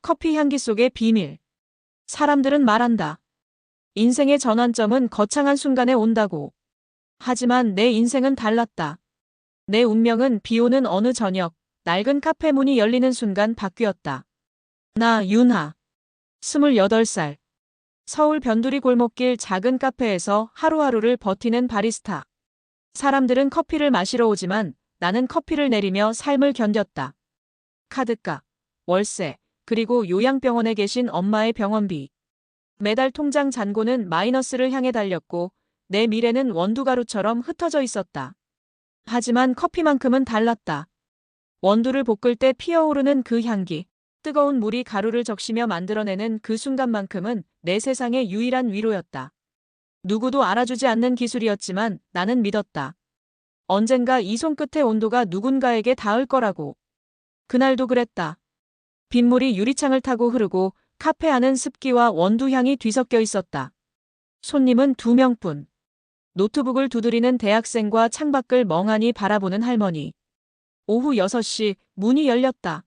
커피 향기 속의 비밀. 사람들은 말한다. 인생의 전환점은 거창한 순간에 온다고. 하지만 내 인생은 달랐다. 내 운명은 비 오는 어느 저녁, 낡은 카페 문이 열리는 순간 바뀌었다. 나 윤하. 28살. 서울 변두리 골목길 작은 카페에서 하루하루를 버티는 바리스타. 사람들은 커피를 마시러 오지만 나는 커피를 내리며 삶을 견뎠다. 카드값, 월세, 그리고 요양병원에 계신 엄마의 병원비. 매달 통장 잔고는 마이너스를 향해 달렸고 내 미래는 원두가루처럼 흩어져 있었다. 하지만 커피만큼은 달랐다. 원두를 볶을 때 피어오르는 그 향기, 뜨거운 물이 가루를 적시며 만들어내는 그 순간만큼은 내 세상의 유일한 위로였다. 누구도 알아주지 않는 기술이었지만 나는 믿었다. 언젠가 이 손끝의 온도가 누군가에게 닿을 거라고. 그날도 그랬다. 빗물이 유리창을 타고 흐르고 카페 안은 습기와 원두향이 뒤섞여 있었다. 손님은 2명뿐. 노트북을 두드리는 대학생과 창밖을 멍하니 바라보는 할머니. 오후 6시 문이 열렸다.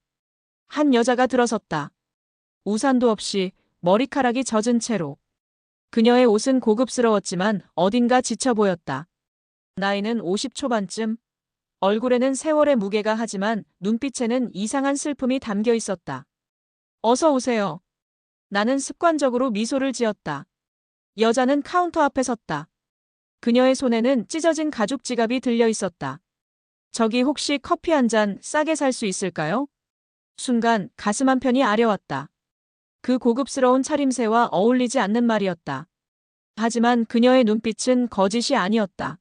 한 여자가 들어섰다. 우산도 없이 머리카락이 젖은 채로. 그녀의 옷은 고급스러웠지만 어딘가 지쳐 보였다. 나이는 50 초반쯤. 얼굴에는 세월의 무게가 하지만 눈빛에는 이상한 슬픔이 담겨 있었다. 어서 오세요. 나는 습관적으로 미소를 지었다. 여자는 카운터 앞에 섰다. 그녀의 손에는 찢어진 가죽 지갑이 들려 있었다. 저기 혹시 커피 한 잔 싸게 살 수 있을까요? 순간 가슴 한편이 아려왔다. 그 고급스러운 차림새와 어울리지 않는 말이었다. 하지만 그녀의 눈빛은 거짓이 아니었다.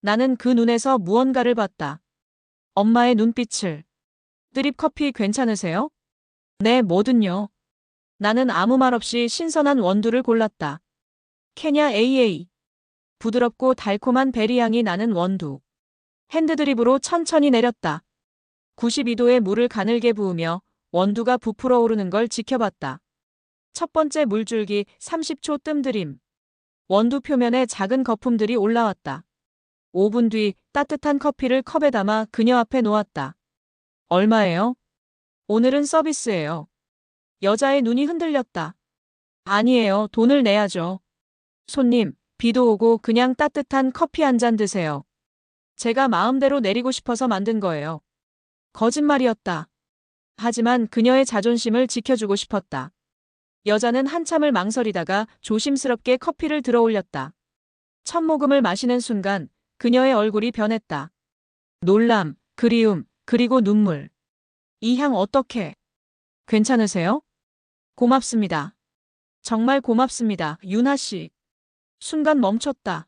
나는 그 눈에서 무언가를 봤다. 엄마의 눈빛을. 드립 커피 괜찮으세요? 네, 뭐든요. 나는 아무 말 없이 신선한 원두를 골랐다. 케냐 AA. 부드럽고 달콤한 베리향이 나는 원두. 핸드드립으로 천천히 내렸다. 92도의 물을 가늘게 부으며 원두가 부풀어 오르는 걸 지켜봤다. 첫 번째 물줄기 30초 뜸들임. 원두 표면에 작은 거품들이 올라왔다. 5분 뒤 따뜻한 커피를 컵에 담아 그녀 앞에 놓았다. 얼마예요? 오늘은 서비스예요. 여자의 눈이 흔들렸다. 아니에요. 돈을 내야죠. 손님, 비도 오고 그냥 따뜻한 커피 한 잔 드세요. 제가 마음대로 내리고 싶어서 만든 거예요. 거짓말이었다. 하지만 그녀의 자존심을 지켜주고 싶었다. 여자는 한참을 망설이다가 조심스럽게 커피를 들어 올렸다. 첫 모금을 마시는 순간 그녀의 얼굴이 변했다. 놀람, 그리움, 그리고 눈물. 이 향 어떻게? 괜찮으세요? 고맙습니다. 정말 고맙습니다, 윤하 씨. 순간 멈췄다.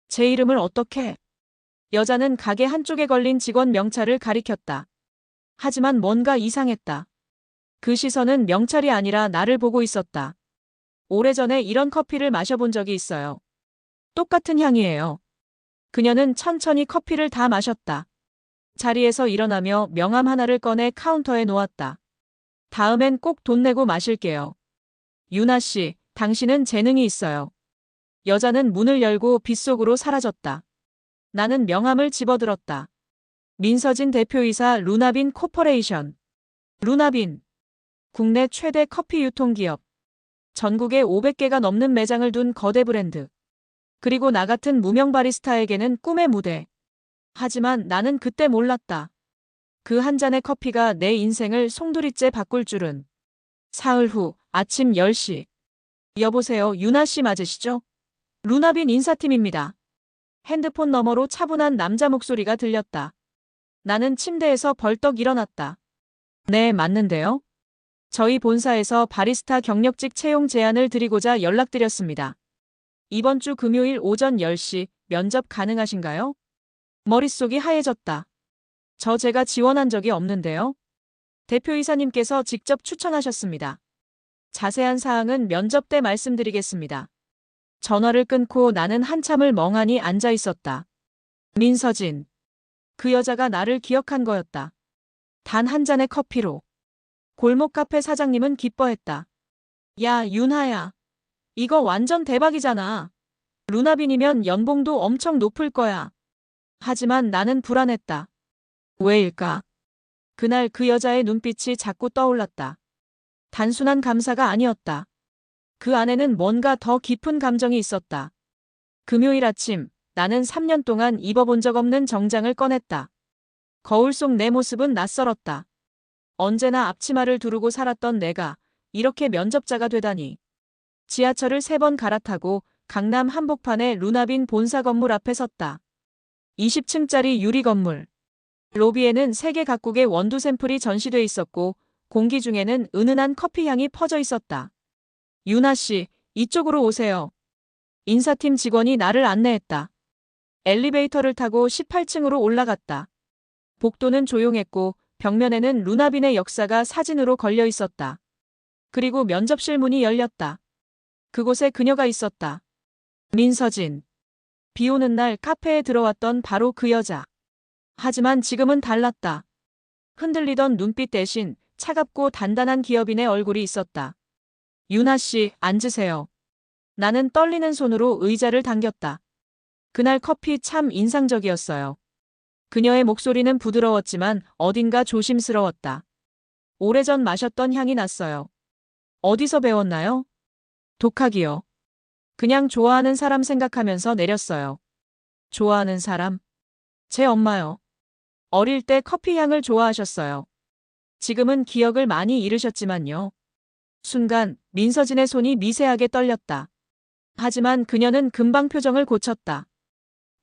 제 이름을 어떻게? 여자는 가게 한쪽에 걸린 직원 명찰을 가리켰다. 하지만 뭔가 이상했다. 그 시선은 명찰이 아니라 나를 보고 있었다. 오래전에 이런 커피를 마셔본 적이 있어요. 똑같은 향이에요. 그녀는 천천히 커피를 다 마셨다. 자리에서 일어나며 명함 하나를 꺼내 카운터에 놓았다. 다음엔 꼭 돈 내고 마실게요. 윤하 씨, 당신은 재능이 있어요. 여자는 문을 열고 빗속으로 사라졌다. 나는 명함을 집어들었다. 민서진 대표이사 루나빈 코퍼레이션. 루나빈. 국내 최대 커피 유통기업. 전국에 500개가 넘는 매장을 둔 거대 브랜드. 그리고 나 같은 무명 바리스타에게는 꿈의 무대. 하지만 나는 그때 몰랐다. 그 한 잔의 커피가 내 인생을 송두리째 바꿀 줄은. 사흘 후 아침 10시. 여보세요, 윤하 씨 맞으시죠? 루나빈 인사팀입니다. 핸드폰 너머로 차분한 남자 목소리가 들렸다. 나는 침대에서 벌떡 일어났다. 네, 맞는데요. 저희 본사에서 바리스타 경력직 채용 제안을 드리고자 연락드렸습니다. 이번 주 금요일 오전 10시 면접 가능하신가요? 머릿속이 하얘졌다. 제가 지원한 적이 없는데요. 대표이사님께서 직접 추천하셨습니다. 자세한 사항은 면접 때 말씀드리겠습니다. 전화를 끊고 나는 한참을 멍하니 앉아 있었다. 민서진. 그 여자가 나를 기억한 거였다. 단 한 잔의 커피로. 골목 카페 사장님은 기뻐했다. 야, 윤하야. 이거 완전 대박이잖아. 루나빈이면 연봉도 엄청 높을 거야. 하지만 나는 불안했다. 왜일까? 그날 그 여자의 눈빛이 자꾸 떠올랐다. 단순한 감사가 아니었다. 그 안에는 뭔가 더 깊은 감정이 있었다. 금요일 아침, 나는 3년 동안 입어본 적 없는 정장을 꺼냈다. 거울 속 내 모습은 낯설었다. 언제나 앞치마를 두르고 살았던 내가 이렇게 면접자가 되다니. 지하철을 3번 갈아타고 강남 한복판의 루나빈 본사 건물 앞에 섰다. 20층짜리 유리 건물. 로비에는 세계 각국의 원두 샘플이 전시돼 있었고 공기 중에는 은은한 커피 향이 퍼져 있었다. 유나 씨, 이쪽으로 오세요. 인사팀 직원이 나를 안내했다. 엘리베이터를 타고 18층으로 올라갔다. 복도는 조용했고 벽면에는 루나빈의 역사가 사진으로 걸려 있었다. 그리고 면접실 문이 열렸다. 그곳에 그녀가 있었다. 민서진. 비 오는 날 카페에 들어왔던 바로 그 여자. 하지만 지금은 달랐다. 흔들리던 눈빛 대신 차갑고 단단한 기업인의 얼굴이 있었다. 유나 씨, 앉으세요. 나는 떨리는 손으로 의자를 당겼다. 그날 커피 참 인상적이었어요. 그녀의 목소리는 부드러웠지만 어딘가 조심스러웠다. 오래전 마셨던 향이 났어요. 어디서 배웠나요? 독학이요. 그냥 좋아하는 사람 생각하면서 내렸어요. 좋아하는 사람? 제 엄마요. 어릴 때 커피 향을 좋아하셨어요. 지금은 기억을 많이 잃으셨지만요. 순간 민서진의 손이 미세하게 떨렸다. 하지만 그녀는 금방 표정을 고쳤다.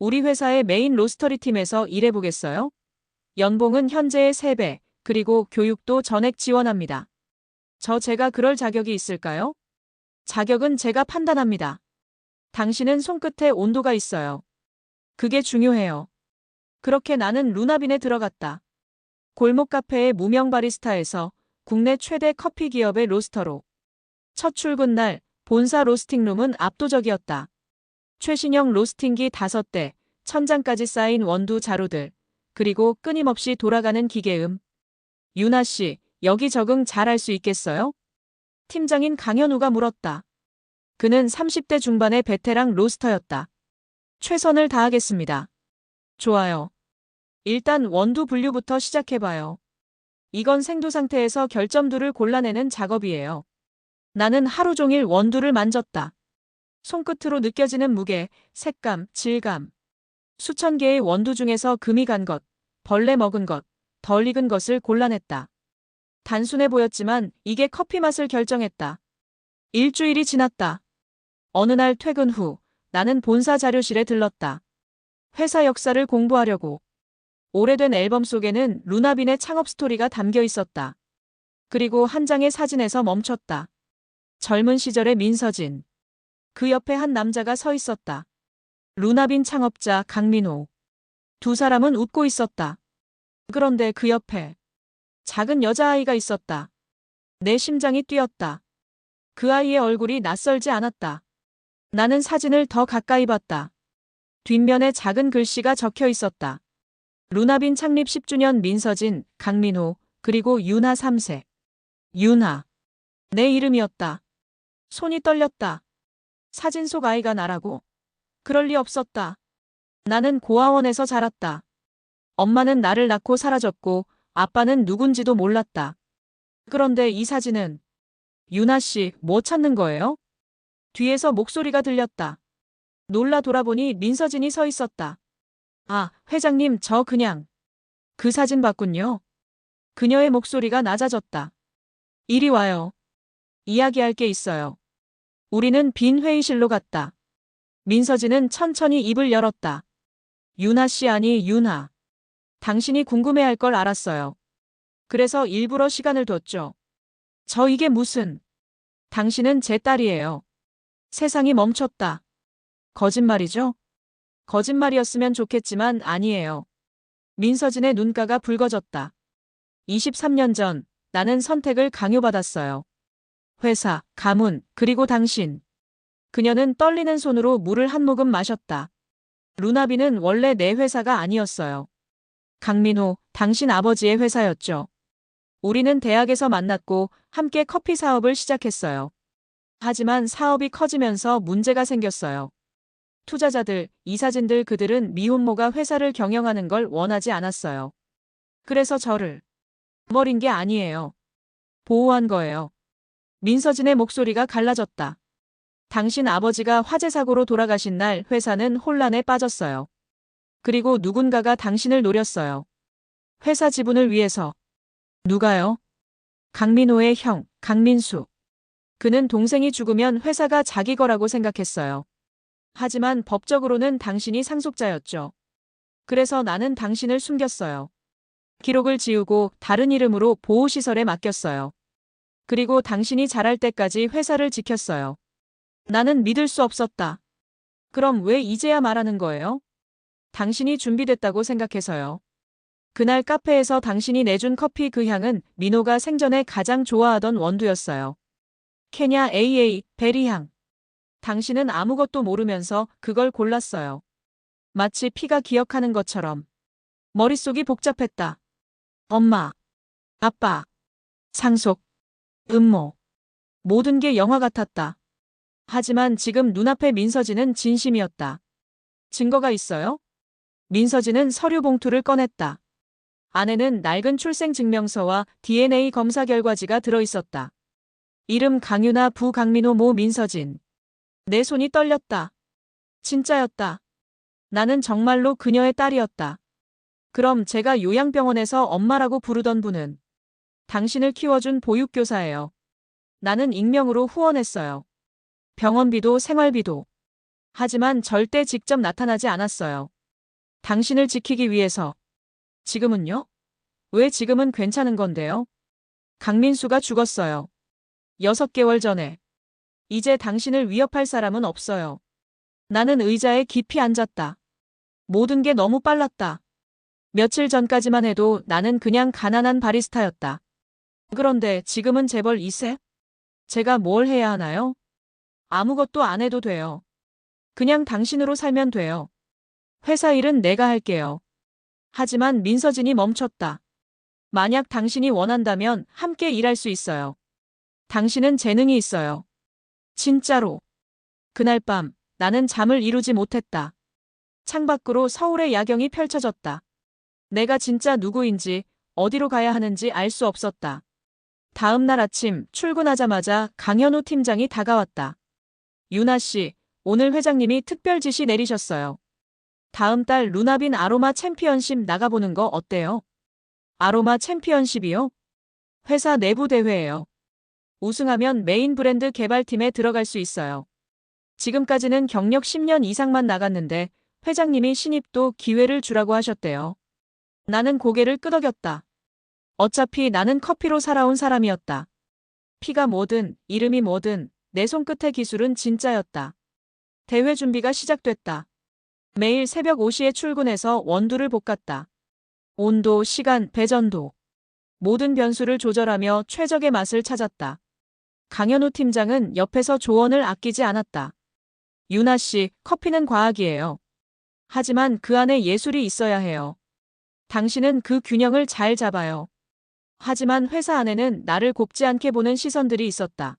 우리 회사의 메인 로스터리 팀에서 일해보겠어요? 연봉은 현재의 3배, 그리고 교육도 전액 지원합니다. 제가 그럴 자격이 있을까요? 자격은 제가 판단합니다. 당신은 손끝에 온도가 있어요. 그게 중요해요. 그렇게 나는 루나빈에 들어갔다. 골목 카페의 무명 바리스타에서 국내 최대 커피 기업의 로스터로. 첫 출근 날 본사 로스팅룸은 압도적이었다. 최신형 로스팅기 5대, 천장까지 쌓인 원두 자루들, 그리고 끊임없이 돌아가는 기계음. 유나 씨, 여기 적응 잘할 수 있겠어요? 팀장인 강현우가 물었다. 그는 30대 중반의 베테랑 로스터였다. 최선을 다하겠습니다. 좋아요. 일단 원두 분류부터 시작해봐요. 이건 생두 상태에서 결점두를 골라내는 작업이에요. 나는 하루 종일 원두를 만졌다. 손끝으로 느껴지는 무게, 색감, 질감. 수천 개의 원두 중에서 금이 간 것, 벌레 먹은 것, 덜 익은 것을 골라냈다. 단순해 보였지만 이게 커피 맛을 결정했다. 일주일이 지났다. 어느 날 퇴근 후 나는 본사 자료실에 들렀다. 회사 역사를 공부하려고. 오래된 앨범 속에는 루나빈의 창업 스토리가 담겨 있었다. 그리고 한 장의 사진에서 멈췄다. 젊은 시절의 민서진. 그 옆에 한 남자가 서 있었다. 루나빈 창업자 강민호. 두 사람은 웃고 있었다. 그런데 그 옆에 작은 여자아이가 있었다. 내 심장이 뛰었다. 그 아이의 얼굴이 낯설지 않았다. 나는 사진을 더 가까이 봤다. 뒷면에 작은 글씨가 적혀 있었다. 루나빈 창립 10주년 민서진, 강민호, 그리고 유나 3세. 유나. 내 이름이었다. 손이 떨렸다. 사진 속 아이가 나라고. 그럴 리 없었다. 나는 고아원에서 자랐다. 엄마는 나를 낳고 사라졌고 아빠는 누군지도 몰랐다. 그런데 이 사진은 유나 씨, 뭐 찾는 거예요? 뒤에서 목소리가 들렸다. 놀라 돌아보니 민서진이 서 있었다. 아, 회장님, 저 그냥 그 사진 봤군요. 그녀의 목소리가 낮아졌다. 이리 와요. 이야기할 게 있어요. 우리는 빈 회의실로 갔다. 민서진은 천천히 입을 열었다. 유나 씨 아니 유나. 당신이 궁금해할 걸 알았어요. 그래서 일부러 시간을 뒀죠. 이게 무슨. 당신은 제 딸이에요. 세상이 멈췄다. 거짓말이죠? 거짓말이었으면 좋겠지만 아니에요. 민서진의 눈가가 붉어졌다. 23년 전 나는 선택을 강요받았어요. 회사, 가문, 그리고 당신. 그녀는 떨리는 손으로 물을 한 모금 마셨다. 루나빈은 원래 내 회사가 아니었어요. 강민호, 당신 아버지의 회사였죠. 우리는 대학에서 만났고 함께 커피 사업을 시작했어요. 하지만 사업이 커지면서 문제가 생겼어요. 투자자들, 이사진들 그들은 미혼모가 회사를 경영하는 걸 원하지 않았어요. 그래서 저를 버린 게 아니에요. 보호한 거예요. 민서진의 목소리가 갈라졌다. 당신 아버지가 화재 사고로 돌아가신 날 회사는 혼란에 빠졌어요. 그리고 누군가가 당신을 노렸어요. 회사 지분을 위해서. 누가요? 강민호의 형, 강민수. 그는 동생이 죽으면 회사가 자기 거라고 생각했어요. 하지만 법적으로는 당신이 상속자였죠. 그래서 나는 당신을 숨겼어요. 기록을 지우고 다른 이름으로 보호시설에 맡겼어요. 그리고 당신이 자랄 때까지 회사를 지켰어요. 나는 믿을 수 없었다. 그럼 왜 이제야 말하는 거예요? 당신이 준비됐다고 생각해서요. 그날 카페에서 당신이 내준 커피 그 향은 민호가 생전에 가장 좋아하던 원두였어요. 케냐 AA 베리향. 당신은 아무것도 모르면서 그걸 골랐어요. 마치 피가 기억하는 것처럼. 머릿속이 복잡했다. 엄마, 아빠, 상속, 음모. 모든 게 영화 같았다. 하지만 지금 눈앞의 민서진은 진심이었다. 증거가 있어요? 민서진은 서류 봉투를 꺼냈다. 안에는 낡은 출생증명서와 DNA 검사 결과지가 들어있었다. 이름 강유나 부 강민호 모 민서진. 내 손이 떨렸다. 진짜였다. 나는 정말로 그녀의 딸이었다. 그럼 제가 요양병원에서 엄마라고 부르던 분은 당신을 키워준 보육교사예요. 나는 익명으로 후원했어요. 병원비도 생활비도. 하지만 절대 직접 나타나지 않았어요. 당신을 지키기 위해서. 지금은요? 왜 지금은 괜찮은 건데요? 강민수가 죽었어요. 6개월 전에. 이제 당신을 위협할 사람은 없어요. 나는 의자에 깊이 앉았다. 모든 게 너무 빨랐다. 며칠 전까지만 해도 나는 그냥 가난한 바리스타였다. 그런데 지금은 재벌 2세? 제가 뭘 해야 하나요? 아무것도 안 해도 돼요. 그냥 당신으로 살면 돼요. 회사 일은 내가 할게요. 하지만 민서진이 멈췄다. 만약 당신이 원한다면 함께 일할 수 있어요. 당신은 재능이 있어요. 진짜로. 그날 밤 나는 잠을 이루지 못했다. 창밖으로 서울의 야경이 펼쳐졌다. 내가 진짜 누구인지 어디로 가야 하는지 알 수 없었다. 다음 날 아침 출근하자마자 강현우 팀장이 다가왔다. 유나 씨, 오늘 회장님이 특별 지시 내리셨어요. 다음 달 루나빈 아로마 챔피언십 나가보는 거 어때요? 아로마 챔피언십이요? 회사 내부 대회예요. 우승하면 메인 브랜드 개발팀에 들어갈 수 있어요. 지금까지는 경력 10년 이상만 나갔는데 회장님이 신입도 기회를 주라고 하셨대요. 나는 고개를 끄덕였다. 어차피 나는 커피로 살아온 사람이었다. 피가 뭐든 이름이 뭐든 내 손끝의 기술은 진짜였다. 대회 준비가 시작됐다. 매일 새벽 5시에 출근해서 원두를 볶았다. 온도, 시간, 배전도. 모든 변수를 조절하며 최적의 맛을 찾았다. 강현우 팀장은 옆에서 조언을 아끼지 않았다. 유나 씨, 커피는 과학이에요. 하지만 그 안에 예술이 있어야 해요. 당신은 그 균형을 잘 잡아요. 하지만 회사 안에는 나를 곱지 않게 보는 시선들이 있었다.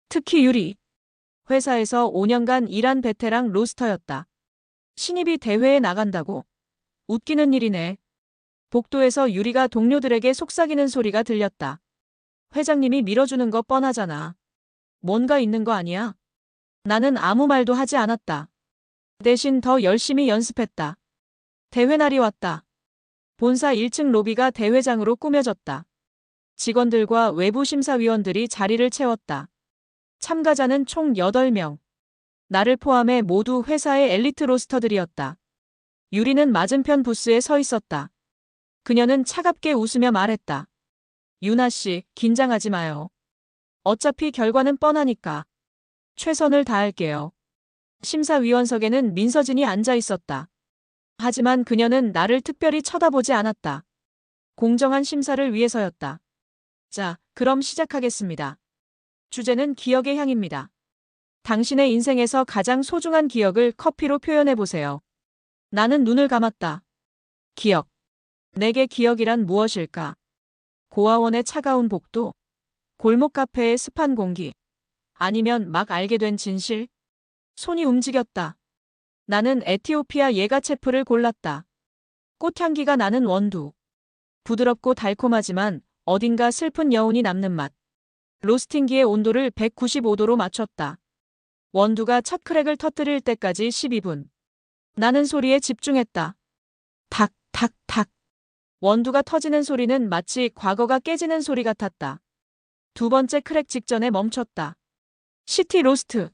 특히 유리. 회사에서 5년간 일한 베테랑 로스터였다. 신입이 대회에 나간다고? 웃기는 일이네. 복도에서 유리가 동료들에게 속삭이는 소리가 들렸다. 회장님이 밀어주는 거 뻔하잖아. 뭔가 있는 거 아니야? 나는 아무 말도 하지 않았다. 대신 더 열심히 연습했다. 대회 날이 왔다. 본사 1층 로비가 대회장으로 꾸며졌다. 직원들과 외부 심사위원들이 자리를 채웠다. 참가자는 총 8명. 나를 포함해 모두 회사의 엘리트 로스터들이었다. 유리는 맞은편 부스에 서 있었다. 그녀는 차갑게 웃으며 말했다. 유나 씨, 긴장하지 마요. 어차피 결과는 뻔하니까. 최선을 다할게요. 심사위원석에는 민서진이 앉아 있었다. 하지만 그녀는 나를 특별히 쳐다보지 않았다. 공정한 심사를 위해서였다. 자, 그럼 시작하겠습니다. 주제는 기억의 향입니다. 당신의 인생에서 가장 소중한 기억을 커피로 표현해보세요. 나는 눈을 감았다. 기억. 내게 기억이란 무엇일까? 고아원의 차가운 복도? 골목 카페의 습한 공기? 아니면 막 알게 된 진실? 손이 움직였다. 나는 에티오피아 예가체프를 골랐다. 꽃향기가 나는 원두. 부드럽고 달콤하지만 어딘가 슬픈 여운이 남는 맛. 로스팅기의 온도를 195도로 맞췄다. 원두가 첫 크랙을 터뜨릴 때까지 12분. 나는 소리에 집중했다. 탁, 탁, 탁. 원두가 터지는 소리는 마치 과거가 깨지는 소리 같았다. 두 번째 크랙 직전에 멈췄다. 시티 로스트.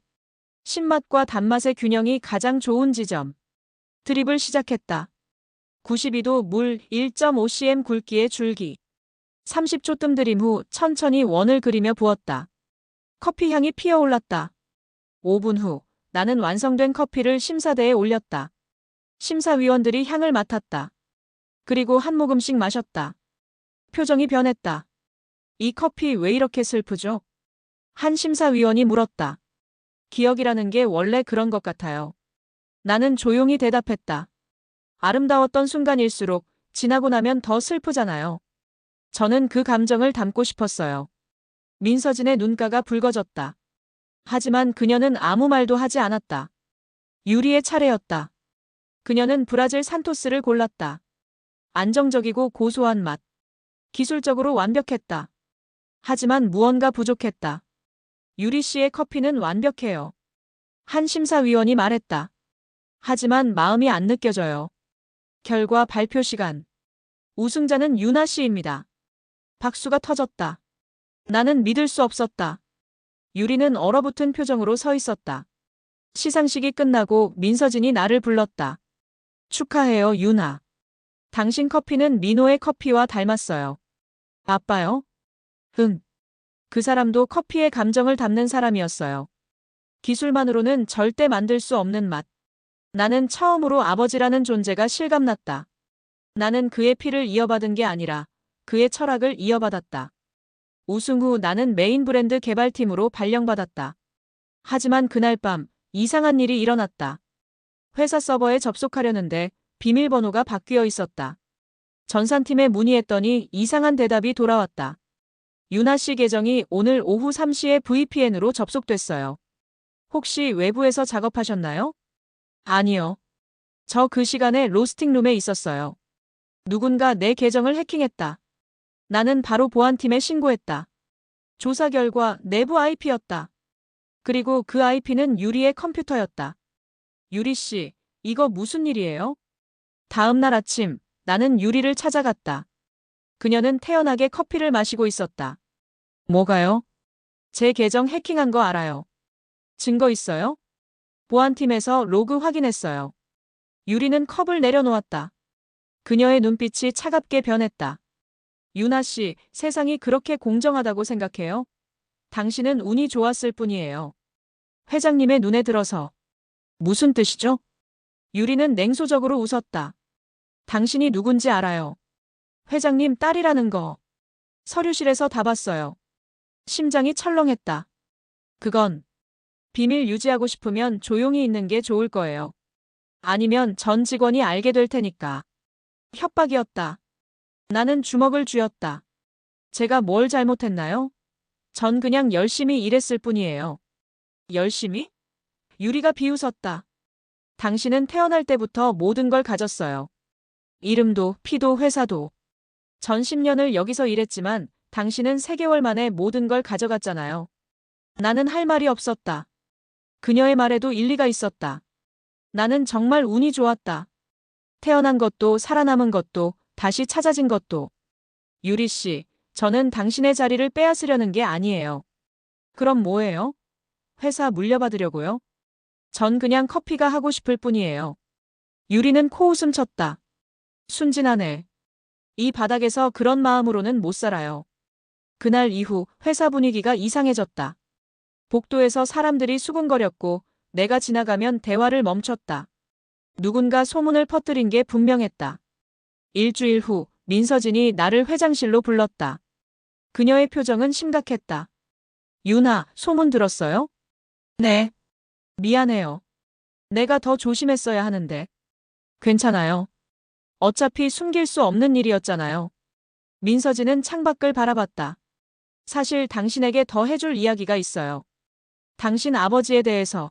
신맛과 단맛의 균형이 가장 좋은 지점. 드립을 시작했다. 92도 물 1.5cm 굵기의 줄기. 30초 뜸들임 후 천천히 원을 그리며 부었다. 커피 향이 피어올랐다. 5분 후 나는 완성된 커피를 심사대에 올렸다. 심사위원들이 향을 맡았다. 그리고 한 모금씩 마셨다. 표정이 변했다. 이 커피 왜 이렇게 슬프죠? 한 심사위원이 물었다. 기억이라는 게 원래 그런 것 같아요. 나는 조용히 대답했다. 아름다웠던 순간일수록 지나고 나면 더 슬프잖아요. 저는 그 감정을 담고 싶었어요. 민서진의 눈가가 붉어졌다. 하지만 그녀는 아무 말도 하지 않았다. 유리의 차례였다. 그녀는 브라질 산토스를 골랐다. 안정적이고 고소한 맛. 기술적으로 완벽했다. 하지만 무언가 부족했다. 유리 씨의 커피는 완벽해요. 한 심사위원이 말했다. 하지만 마음이 안 느껴져요. 결과 발표 시간. 우승자는 유나 씨입니다. 박수가 터졌다. 나는 믿을 수 없었다. 유리는 얼어붙은 표정으로 서 있었다. 시상식이 끝나고 민서진이 나를 불렀다. 축하해요, 유나. 당신 커피는 민호의 커피와 닮았어요. 아빠요? 응. 그 사람도 커피의 감정을 담는 사람이었어요. 기술만으로는 절대 만들 수 없는 맛. 나는 처음으로 아버지라는 존재가 실감났다. 나는 그의 피를 이어받은 게 아니라 그의 철학을 이어받았다. 우승 후 나는 메인 브랜드 개발팀으로 발령받았다. 하지만 그날 밤 이상한 일이 일어났다. 회사 서버에 접속하려는데 비밀번호가 바뀌어 있었다. 전산팀에 문의했더니 이상한 대답이 돌아왔다. 유나 씨 계정이 오늘 오후 3시에 VPN으로 접속됐어요. 혹시 외부에서 작업하셨나요? 아니요. 저 그 시간에 로스팅룸에 있었어요. 누군가 내 계정을 해킹했다. 나는 바로 보안팀에 신고했다. 조사 결과 내부 IP였다. 그리고 그 IP는 유리의 컴퓨터였다. 유리 씨, 이거 무슨 일이에요? 다음 날 아침, 나는 유리를 찾아갔다. 그녀는 태연하게 커피를 마시고 있었다. 뭐가요? 제 계정 해킹한 거 알아요. 증거 있어요? 보안팀에서 로그 확인했어요. 유리는 컵을 내려놓았다. 그녀의 눈빛이 차갑게 변했다. 유나 씨, 세상이 그렇게 공정하다고 생각해요? 당신은 운이 좋았을 뿐이에요. 회장님의 눈에 들어서. 무슨 뜻이죠? 유리는 냉소적으로 웃었다. 당신이 누군지 알아요. 회장님 딸이라는 거. 서류실에서 다 봤어요. 심장이 철렁했다. 그건 비밀 유지하고 싶으면 조용히 있는 게 좋을 거예요. 아니면 전 직원이 알게 될 테니까. 협박이었다. 나는 주먹을 쥐었다. 제가 뭘 잘못했나요? 전 그냥 열심히 일했을 뿐이에요. 열심히? 유리가 비웃었다. 당신은 태어날 때부터 모든 걸 가졌어요. 이름도, 피도, 회사도. 전 10년을 여기서 일했지만 당신은 3개월 만에 모든 걸 가져갔잖아요. 나는 할 말이 없었다. 그녀의 말에도 일리가 있었다. 나는 정말 운이 좋았다. 태어난 것도 살아남은 것도 다시 찾아진 것도. 유리 씨, 저는 당신의 자리를 빼앗으려는 게 아니에요. 그럼 뭐예요? 회사 물려받으려고요? 전 그냥 커피가 하고 싶을 뿐이에요. 유리는 코웃음 쳤다. 순진하네. 이 바닥에서 그런 마음으로는 못 살아요. 그날 이후 회사 분위기가 이상해졌다. 복도에서 사람들이 수군거렸고 내가 지나가면 대화를 멈췄다. 누군가 소문을 퍼뜨린 게 분명했다. 일주일 후 민서진이 나를 회장실로 불렀다. 그녀의 표정은 심각했다. 유나, 소문 들었어요? 네. 미안해요. 내가 더 조심했어야 하는데. 괜찮아요. 어차피 숨길 수 없는 일이었잖아요. 민서진은 창밖을 바라봤다. 사실 당신에게 더 해줄 이야기가 있어요. 당신 아버지에 대해서.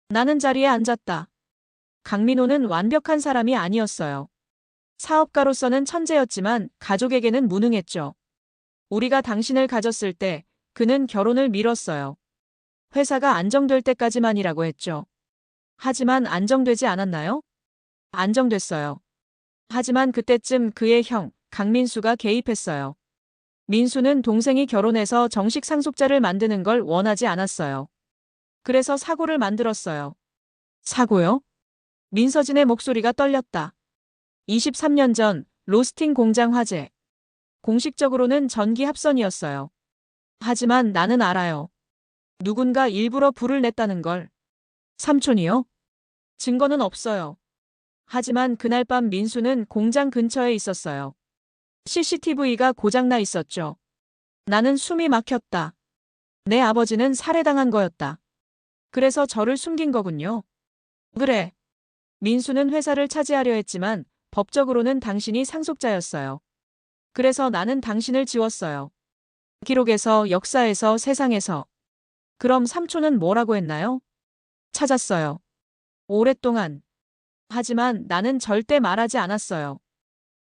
나는 자리에 앉았다. 강민호는 완벽한 사람이 아니었어요. 사업가로서는 천재였지만 가족에게는 무능했죠. 우리가 당신을 가졌을 때 그는 결혼을 미뤘어요. 회사가 안정될 때까지만이라고 했죠. 하지만 안정되지 않았나요? 안정됐어요. 하지만 그때쯤 그의 형, 강민수가 개입했어요. 민수는 동생이 결혼해서 정식 상속자를 만드는 걸 원하지 않았어요. 그래서 사고를 만들었어요. 사고요? 민서진의 목소리가 떨렸다. 23년 전 로스팅 공장 화재. 공식적으로는 전기 합선이었어요. 하지만 나는 알아요. 누군가 일부러 불을 냈다는 걸. 삼촌이요? 증거는 없어요. 하지만 그날 밤 민수는 공장 근처에 있었어요. CCTV가 고장나 있었죠. 나는 숨이 막혔다. 내 아버지는 살해당한 거였다. 그래서 저를 숨긴 거군요. 그래. 민수는 회사를 차지하려 했지만 법적으로는 당신이 상속자였어요. 그래서 나는 당신을 지웠어요. 기록에서, 역사에서, 세상에서. 그럼 삼촌은 뭐라고 했나요? 찾았어요. 오랫동안. 하지만 나는 절대 말하지 않았어요.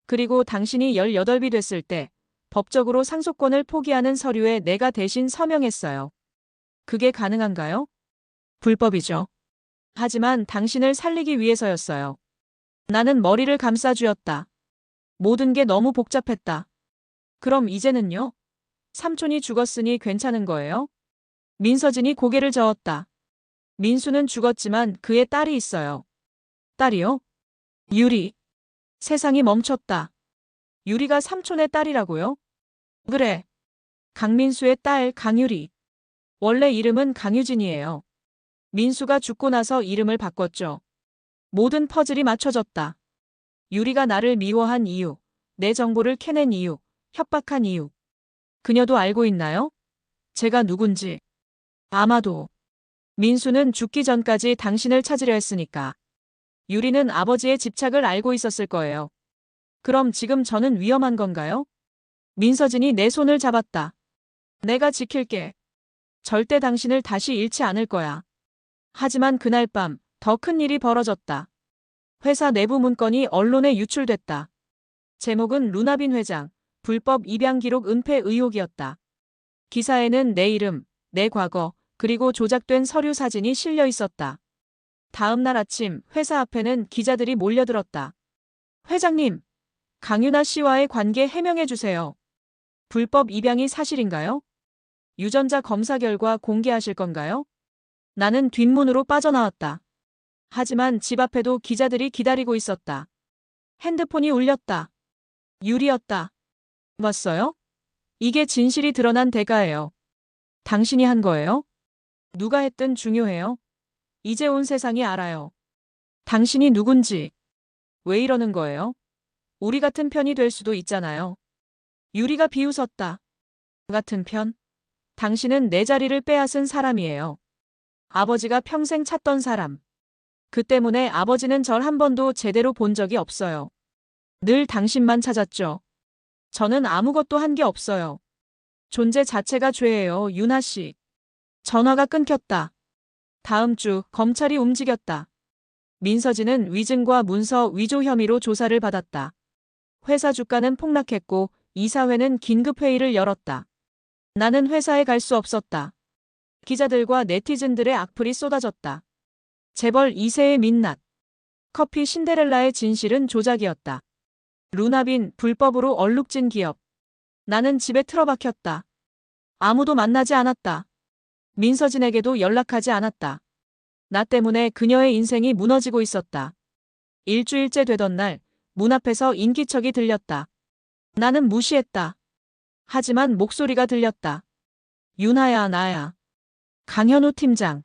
그리고 당신이 18이 됐을 때 법적으로 상속권을 포기하는 서류에 내가 대신 서명했어요. 그게 가능한가요? 불법이죠. 하지만 당신을 살리기 위해서였어요. 나는 머리를 감싸쥐었다. 모든 게 너무 복잡했다. 그럼 이제는요? 삼촌이 죽었으니 괜찮은 거예요? 민서진이 고개를 저었다. 민수는 죽었지만 그의 딸이 있어요. 딸이요? 유리. 세상이 멈췄다. 유리가 삼촌의 딸이라고요? 그래. 강민수의 딸 강유리. 원래 이름은 강유진이에요. 민수가 죽고 나서 이름을 바꿨죠. 모든 퍼즐이 맞춰졌다. 유리가 나를 미워한 이유, 내 정보를 캐낸 이유, 협박한 이유. 그녀도 알고 있나요? 제가 누군지. 아마도. 민수는 죽기 전까지 당신을 찾으려 했으니까. 유리는 아버지의 집착을 알고 있었을 거예요. 그럼 지금 저는 위험한 건가요? 민서진이 내 손을 잡았다. 내가 지킬게. 절대 당신을 다시 잃지 않을 거야. 하지만 그날 밤 더 큰 일이 벌어졌다. 회사 내부 문건이 언론에 유출됐다. 제목은 루나빈 회장, 불법 입양 기록 은폐 의혹이었다. 기사에는 내 이름, 내 과거, 그리고 조작된 서류 사진이 실려 있었다. 다음 날 아침 회사 앞에는 기자들이 몰려들었다. 회장님, 강윤아 씨와의 관계 해명해 주세요. 불법 입양이 사실인가요? 유전자 검사 결과 공개하실 건가요? 나는 뒷문으로 빠져나왔다. 하지만 집 앞에도 기자들이 기다리고 있었다. 핸드폰이 울렸다. 유리였다. 왔어요? 이게 진실이 드러난 대가예요. 당신이 한 거예요? 누가 했든 중요해요. 이제 온 세상이 알아요. 당신이 누군지. 왜 이러는 거예요? 우리 같은 편이 될 수도 있잖아요. 유리가 비웃었다. 같은 편? 당신은 내 자리를 빼앗은 사람이에요. 아버지가 평생 찾던 사람. 그 때문에 아버지는 절 한 번도 제대로 본 적이 없어요. 늘 당신만 찾았죠. 저는 아무것도 한 게 없어요. 존재 자체가 죄예요, 윤아 씨. 전화가 끊겼다. 다음 주 검찰이 움직였다. 민서진은 위증과 문서 위조 혐의로 조사를 받았다. 회사 주가는 폭락했고 이사회는 긴급회의를 열었다. 나는 회사에 갈 수 없었다. 기자들과 네티즌들의 악플이 쏟아졌다. 재벌 2세의 민낯. 커피 신데렐라의 진실은 조작이었다. 루나빈 불법으로 얼룩진 기업. 나는 집에 틀어박혔다. 아무도 만나지 않았다. 민서진에게도 연락하지 않았다. 나 때문에 그녀의 인생이 무너지고 있었다. 일주일째 되던 날, 문 앞에서 인기척이 들렸다. 나는 무시했다. 하지만 목소리가 들렸다. 윤아야, 나야. 강현우 팀장.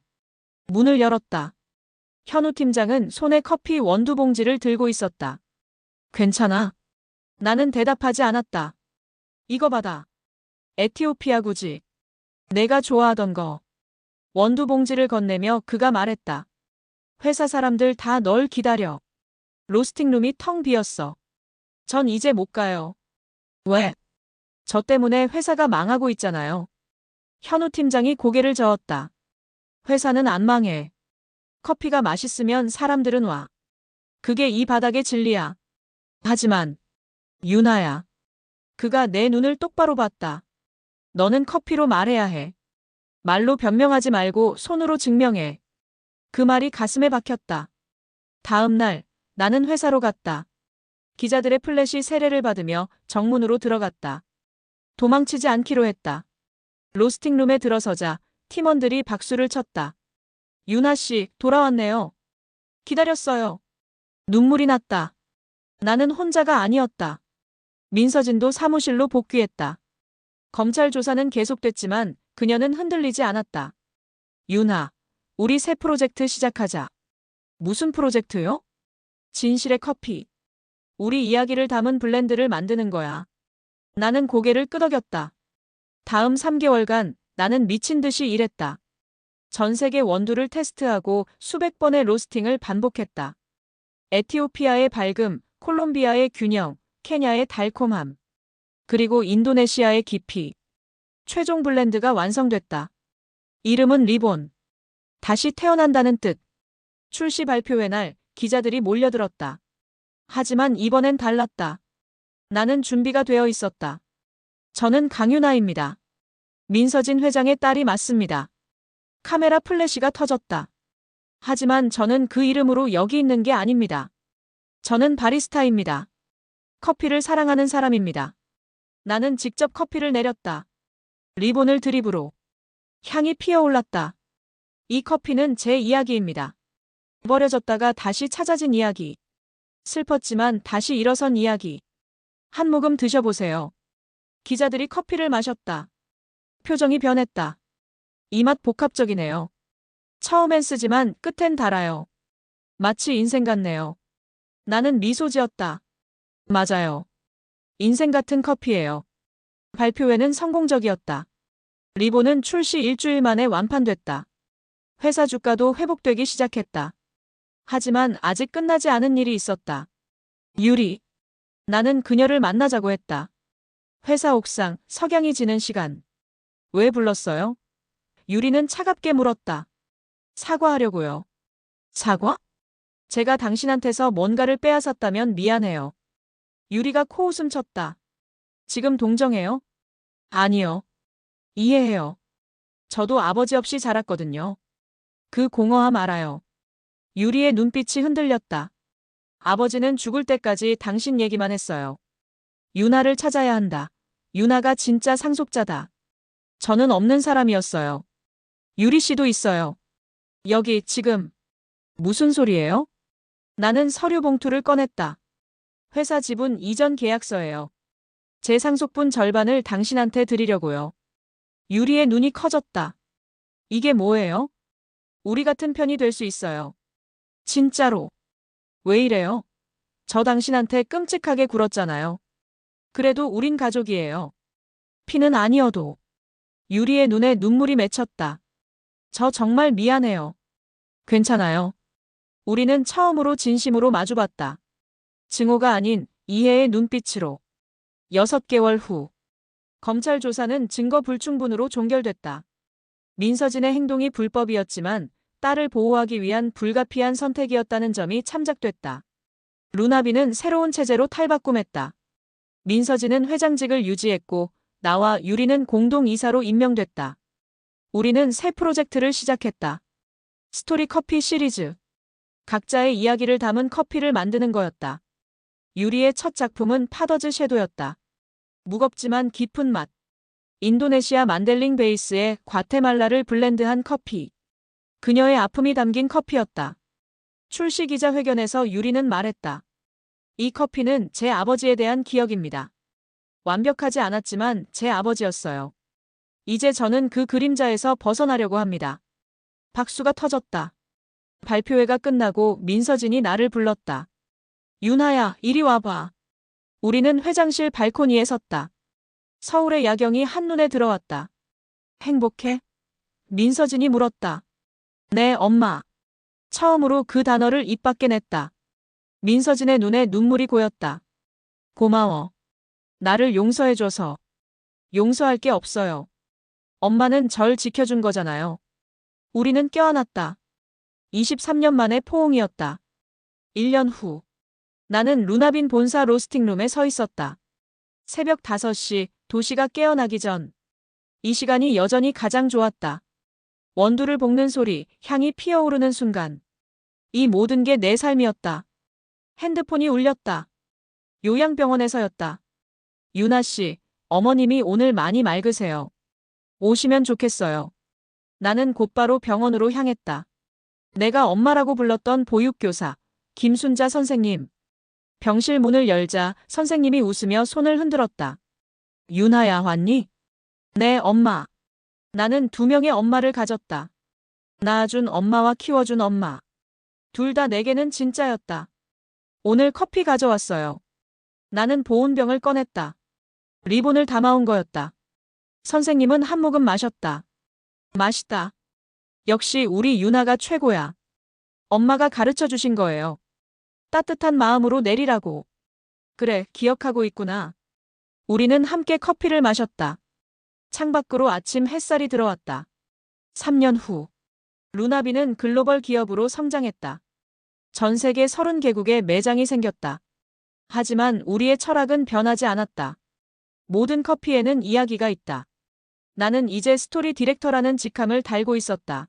문을 열었다. 현우 팀장은 손에 커피 원두 봉지를 들고 있었다. 괜찮아? 나는 대답하지 않았다. 이거 받아. 에티오피아 구지. 내가 좋아하던 거. 원두 봉지를 건네며 그가 말했다. 회사 사람들 다 널 기다려. 로스팅룸이 텅 비었어. 전 이제 못 가요. 왜? 저 때문에 회사가 망하고 있잖아요. 현우 팀장이 고개를 저었다. 회사는 안 망해. 커피가 맛있으면 사람들은 와. 그게 이 바닥의 진리야. 하지만 윤아야. 그가 내 눈을 똑바로 봤다. 너는 커피로 말해야 해. 말로 변명하지 말고 손으로 증명해. 그 말이 가슴에 박혔다. 다음 날, 나는 회사로 갔다. 기자들의 플래시 세례를 받으며 정문으로 들어갔다. 도망치지 않기로 했다. 로스팅룸에 들어서자 팀원들이 박수를 쳤다. 윤아 씨, 돌아왔네요. 기다렸어요. 눈물이 났다. 나는 혼자가 아니었다. 민서진도 사무실로 복귀했다. 검찰 조사는 계속됐지만 그녀는 흔들리지 않았다. 윤아, 우리 새 프로젝트 시작하자. 무슨 프로젝트요? 진실의 커피. 우리 이야기를 담은 블렌드를 만드는 거야. 나는 고개를 끄덕였다. 다음 3개월간 나는 미친 듯이 일했다. 전 세계 원두를 테스트하고 수백 번의 로스팅을 반복했다. 에티오피아의 밝음, 콜롬비아의 균형, 케냐의 달콤함, 그리고 인도네시아의 깊이. 최종 블렌드가 완성됐다. 이름은 리본. 다시 태어난다는 뜻. 출시 발표회 날 기자들이 몰려들었다. 하지만 이번엔 달랐다. 나는 준비가 되어 있었다. 저는 강윤아입니다. 민서진 회장의 딸이 맞습니다. 카메라 플래시가 터졌다. 하지만 저는 그 이름으로 여기 있는 게 아닙니다. 저는 바리스타입니다. 커피를 사랑하는 사람입니다. 나는 직접 커피를 내렸다. 리본을 드립으로. 향이 피어올랐다. 이 커피는 제 이야기입니다. 버려졌다가 다시 찾아진 이야기. 슬펐지만 다시 일어선 이야기. 한 모금 드셔보세요. 기자들이 커피를 마셨다. 표정이 변했다. 이 맛 복합적이네요. 처음엔 쓰지만 끝엔 달아요. 마치 인생 같네요. 나는 미소 지었다. 맞아요. 인생 같은 커피예요. 발표회는 성공적이었다. 리본은 출시 일주일 만에 완판됐다. 회사 주가도 회복되기 시작했다. 하지만 아직 끝나지 않은 일이 있었다. 유리. 나는 그녀를 만나자고 했다. 회사 옥상, 석양이 지는 시간. 왜 불렀어요? 유리는 차갑게 물었다. 사과하려고요. 사과? 제가 당신한테서 뭔가를 빼앗았다면 미안해요. 유리가 코웃음 쳤다. 지금 동정해요? 아니요. 이해해요. 저도 아버지 없이 자랐거든요. 그 공허함 알아요. 유리의 눈빛이 흔들렸다. 아버지는 죽을 때까지 당신 얘기만 했어요. 윤아를 찾아야 한다. 윤아가 진짜 상속자다. 저는 없는 사람이었어요. 유리 씨도 있어요. 여기, 지금. 무슨 소리예요? 나는 서류 봉투를 꺼냈다. 회사 지분 이전 계약서예요. 제 상속분 절반을 당신한테 드리려고요. 유리의 눈이 커졌다. 이게 뭐예요? 우리 같은 편이 될 수 있어요. 진짜로. 왜 이래요? 저 당신한테 끔찍하게 굴었잖아요. 그래도 우린 가족이에요. 피는 아니어도. 유리의 눈에 눈물이 맺혔다. 저 정말 미안해요. 괜찮아요. 우리는 처음으로 진심으로 마주봤다. 증오가 아닌 이해의 눈빛으로. 6개월 후. 검찰 조사는 증거 불충분으로 종결됐다. 민서진의 행동이 불법이었지만 딸을 보호하기 위한 불가피한 선택이었다는 점이 참작됐다. 루나비는 새로운 체제로 탈바꿈했다. 민서진은 회장직을 유지했고 나와 유리는 공동이사로 임명됐다. 우리는 새 프로젝트를 시작했다. 스토리 커피 시리즈. 각자의 이야기를 담은 커피를 만드는 거였다. 유리의 첫 작품은 파더즈 섀도였다. 무겁지만 깊은 맛. 인도네시아 만델링 베이스에 과테말라를 블렌드한 커피. 그녀의 아픔이 담긴 커피였다. 출시 기자회견에서 유리는 말했다. 이 커피는 제 아버지에 대한 기억입니다. 완벽하지 않았지만 제 아버지였어요. 이제 저는 그 그림자에서 벗어나려고 합니다. 박수가 터졌다. 발표회가 끝나고 민서진이 나를 불렀다. 윤아야, 이리 와봐. 우리는 회장실 발코니에 섰다. 서울의 야경이 한눈에 들어왔다. 행복해? 민서진이 물었다. 네, 엄마. 처음으로 그 단어를 입 밖에 냈다. 민서진의 눈에 눈물이 고였다. 고마워. 나를 용서해줘서. 용서할 게 없어요. 엄마는 절 지켜준 거잖아요. 우리는 껴안았다. 23년 만에 포옹이었다. 1년 후. 나는 루나빈 본사 로스팅룸에 서 있었다. 새벽 5시, 도시가 깨어나기 전. 이 시간이 여전히 가장 좋았다. 원두를 볶는 소리, 향이 피어오르는 순간. 이 모든 게 내 삶이었다. 핸드폰이 울렸다. 요양병원에서였다. 유나 씨, 어머님이 오늘 많이 맑으세요. 오시면 좋겠어요. 나는 곧바로 병원으로 향했다. 내가 엄마라고 불렀던 보육교사, 김순자 선생님. 병실 문을 열자 선생님이 웃으며 손을 흔들었다. 유나야, 왔니? 네, 엄마. 나는 두 명의 엄마를 가졌다. 낳아준 엄마와 키워준 엄마. 둘 다 내게는 진짜였다. 오늘 커피 가져왔어요. 나는 보온병을 꺼냈다. 리본을 담아온 거였다. 선생님은 한 모금 마셨다. 맛있다. 역시 우리 유나가 최고야. 엄마가 가르쳐 주신 거예요. 따뜻한 마음으로 내리라고. 그래, 기억하고 있구나. 우리는 함께 커피를 마셨다. 창밖으로 아침 햇살이 들어왔다. 3년 후. 루나비는 글로벌 기업으로 성장했다. 전 세계 30개국에 매장이 생겼다. 하지만 우리의 철학은 변하지 않았다. 모든 커피에는 이야기가 있다. 나는 이제 스토리 디렉터라는 직함을 달고 있었다.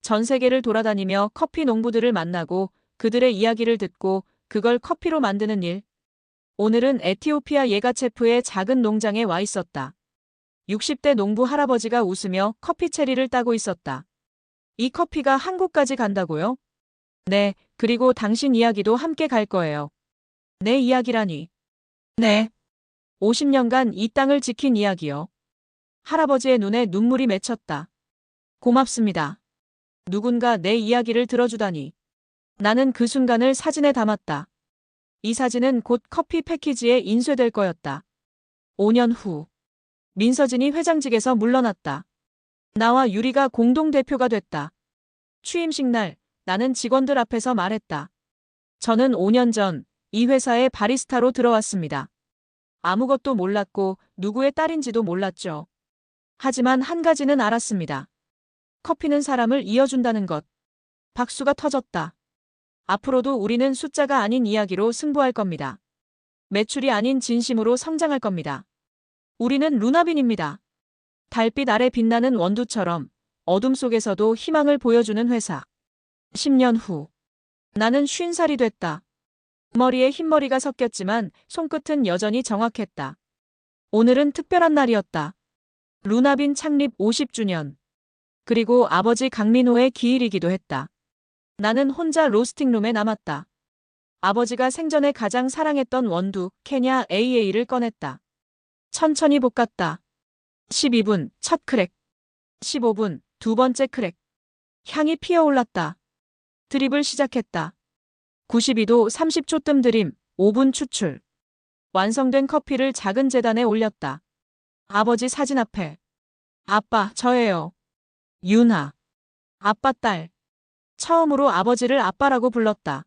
전 세계를 돌아다니며 커피 농부들을 만나고 그들의 이야기를 듣고 그걸 커피로 만드는 일. 오늘은 에티오피아 예가체프의 작은 농장에 와 있었다. 60대 농부 할아버지가 웃으며 커피 체리를 따고 있었다. 이 커피가 한국까지 간다고요? 네, 그리고 당신 이야기도 함께 갈 거예요. 내 이야기라니. 네. 50년간 이 땅을 지킨 이야기요. 할아버지의 눈에 눈물이 맺혔다. 고맙습니다. 누군가 내 이야기를 들어주다니. 나는 그 순간을 사진에 담았다. 이 사진은 곧 커피 패키지에 인쇄될 거였다. 5년 후. 민서진이 회장직에서 물러났다. 나와 유리가 공동대표가 됐다. 취임식 날, 나는 직원들 앞에서 말했다. 저는 5년 전 이 회사에 바리스타로 들어왔습니다. 아무것도 몰랐고 누구의 딸인지도 몰랐죠. 하지만 한 가지는 알았습니다. 커피는 사람을 이어준다는 것. 박수가 터졌다. 앞으로도 우리는 숫자가 아닌 이야기로 승부할 겁니다. 매출이 아닌 진심으로 성장할 겁니다. 우리는 루나빈입니다. 달빛 아래 빛나는 원두처럼 어둠 속에서도 희망을 보여주는 회사. 10년 후. 나는 50살이 됐다. 머리에 흰머리가 섞였지만 손끝은 여전히 정확했다. 오늘은 특별한 날이었다. 루나빈 창립 50주년. 그리고 아버지 강민호의 기일이기도 했다. 나는 혼자 로스팅룸에 남았다. 아버지가 생전에 가장 사랑했던 원두, 케냐 AA를 꺼냈다. 천천히 볶았다. 12분, 첫 크랙. 15분, 두 번째 크랙. 향이 피어올랐다. 드립을 시작했다. 92도 30초 뜸들임, 5분 추출. 완성된 커피를 작은 재단에 올렸다. 아버지 사진 앞에. 아빠, 저예요. 유나. 아빠 딸. 처음으로 아버지를 아빠라고 불렀다.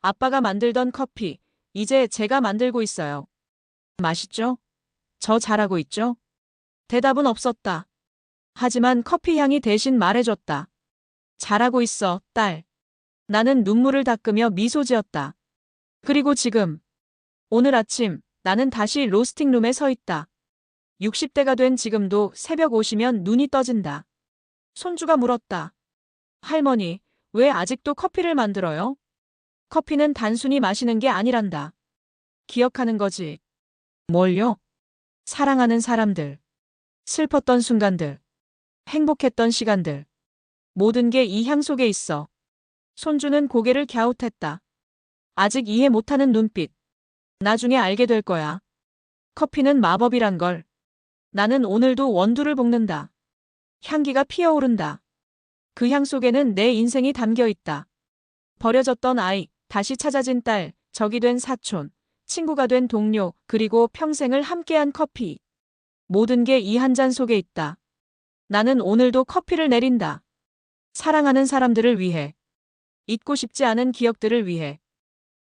아빠가 만들던 커피, 이제 제가 만들고 있어요. 맛있죠? 저 잘하고 있죠? 대답은 없었다. 하지만 커피 향이 대신 말해줬다. 잘하고 있어, 딸. 나는 눈물을 닦으며 미소 지었다. 그리고 지금, 오늘 아침, 나는 다시 로스팅룸에 서 있다. 60대가 된 지금도 새벽 오시면 눈이 떠진다. 손주가 물었다. 할머니, 왜 아직도 커피를 만들어요? 커피는 단순히 마시는 게 아니란다. 기억하는 거지. 뭘요? 사랑하는 사람들. 슬펐던 순간들. 행복했던 시간들. 모든 게 이 향 속에 있어. 손주는 고개를 갸웃했다. 아직 이해 못하는 눈빛. 나중에 알게 될 거야. 커피는 마법이란 걸. 나는 오늘도 원두를 볶는다. 향기가 피어오른다. 그 향 속에는 내 인생이 담겨 있다. 버려졌던 아이, 다시 찾아진 딸, 적이 된 사촌, 친구가 된 동료, 그리고 평생을 함께한 커피. 모든 게 이 한 잔 속에 있다. 나는 오늘도 커피를 내린다. 사랑하는 사람들을 위해. 잊고 싶지 않은 기억들을 위해.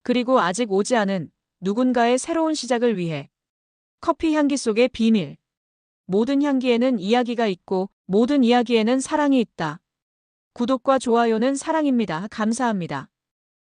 그리고 아직 오지 않은 누군가의 새로운 시작을 위해. 커피 향기 속의 비밀. 모든 향기에는 이야기가 있고 모든 이야기에는 사랑이 있다. 구독과 좋아요는 사랑입니다. 감사합니다.